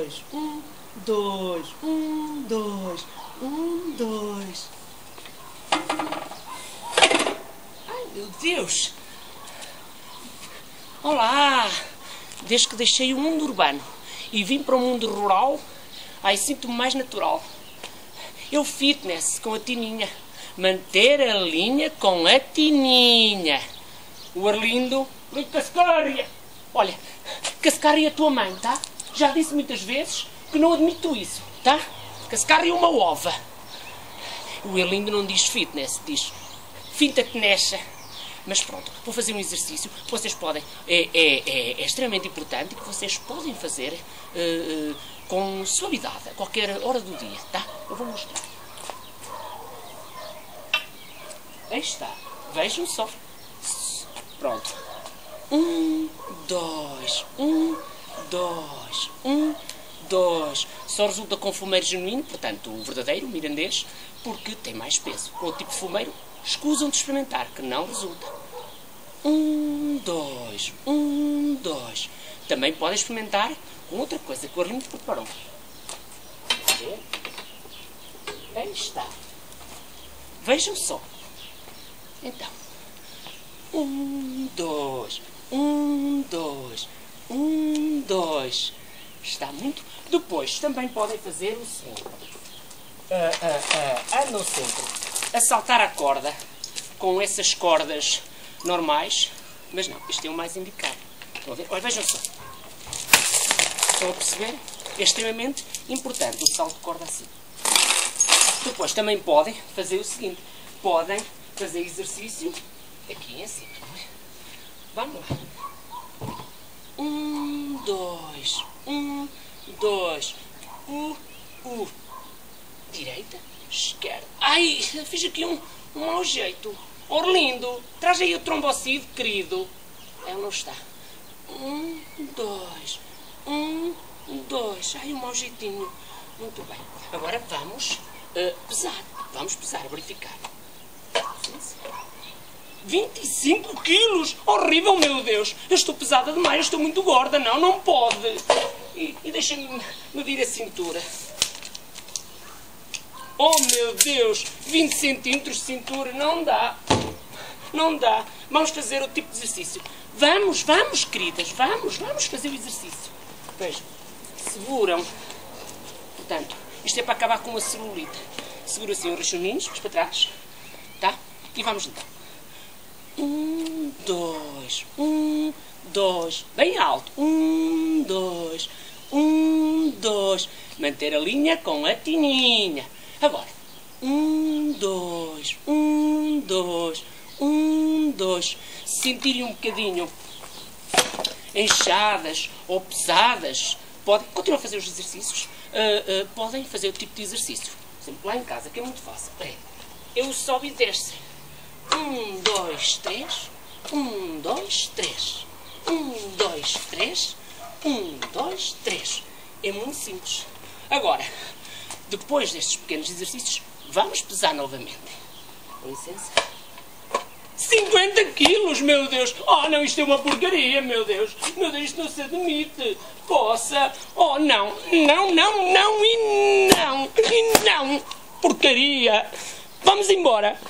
dois, um, dois, um, dois, um, dois. Ai, meu Deus! Olá! Desde que deixei o mundo urbano e vim para o mundo rural, ai, sinto-me mais natural. Eu fitness com a tininha. Manter a linha com a tininha. O Arlindo de Cascaria. Olha, Cascaria é a tua mãe, tá? Já disse muitas vezes que não admito isso, tá? Cascaria é uma ova. O Arlindo não diz fitness, diz finta-tenecha. Mas pronto, vou fazer um exercício que vocês podem, é extremamente importante, que vocês podem fazer com suavidade, a qualquer hora do dia, tá? Eu vou mostrar. Aí está, vejam só. Pronto. 1, 2, 1, 2, 1, 2. Só resulta com fumeiro genuíno, portanto, o verdadeiro, o mirandês, porque tem mais peso. Com o tipo de fumeiro, escusam de experimentar, que não resulta. 1, 2, 1, 2. Também podem experimentar com outra coisa que o Arlindo preparou. Aí está. Vejam só. Então. 1, 2, 1, 2, 1, 2. Está muito. Depois também podem fazer o seguinte. Andam sempre a saltar a corda com essas cordas normais, mas não, este é o mais indicado. Estão a ver? Olha, vejam só. Estão a perceber? É extremamente importante o salto de corda assim. Depois também podem fazer o seguinte. Podem fazer exercício aqui em cima. Vamos lá. 1, 2, 1, 2. Direita, esquerda. Ai, fiz aqui um mau jeito. Orlindo, traz aí o trombocide, querido. Ele não está. 1, 2, 1, 2. Ai, um mau jeitinho. Muito bem. Agora vamos pesar. Vamos pesar, verificar. 25 quilos! Horrível, meu Deus! Eu estou pesada demais, eu estou muito gorda. Não, não pode. E deixa-me medir a cintura. Oh, meu Deus! 20 centímetros de cintura. Não dá. Não dá. Vamos fazer o tipo de exercício. Vamos, vamos, queridas. Vamos fazer o exercício. Vejam. Seguram. Portanto, isto é para acabar com uma celulite. Segura assim os rachoninhos, mas para trás. Tá? E vamos então. 1, 2, 1, 2. Bem alto. 1, 2, 1, 2. Manter a linha com a tininha. Agora. 1, 2, 1, 2, 1, 2. Se sentirem um bocadinho inchadas ou pesadas, podem continuar a fazer os exercícios. Podem fazer o tipo de exercício. Sempre lá em casa, que é muito fácil. Eu sobe e desce. 1, 2, 3. 1, 2, 3. 1, 2, 3. 1, 2, 3. É muito simples. Agora, depois destes pequenos exercícios, vamos pesar novamente. Com licença. 50 quilos, meu Deus! Oh, não, isto é uma porcaria, meu Deus! Meu Deus, isto não se admite! Poça! Oh, não! Não, não, não e não! E não! Porcaria! Vamos embora!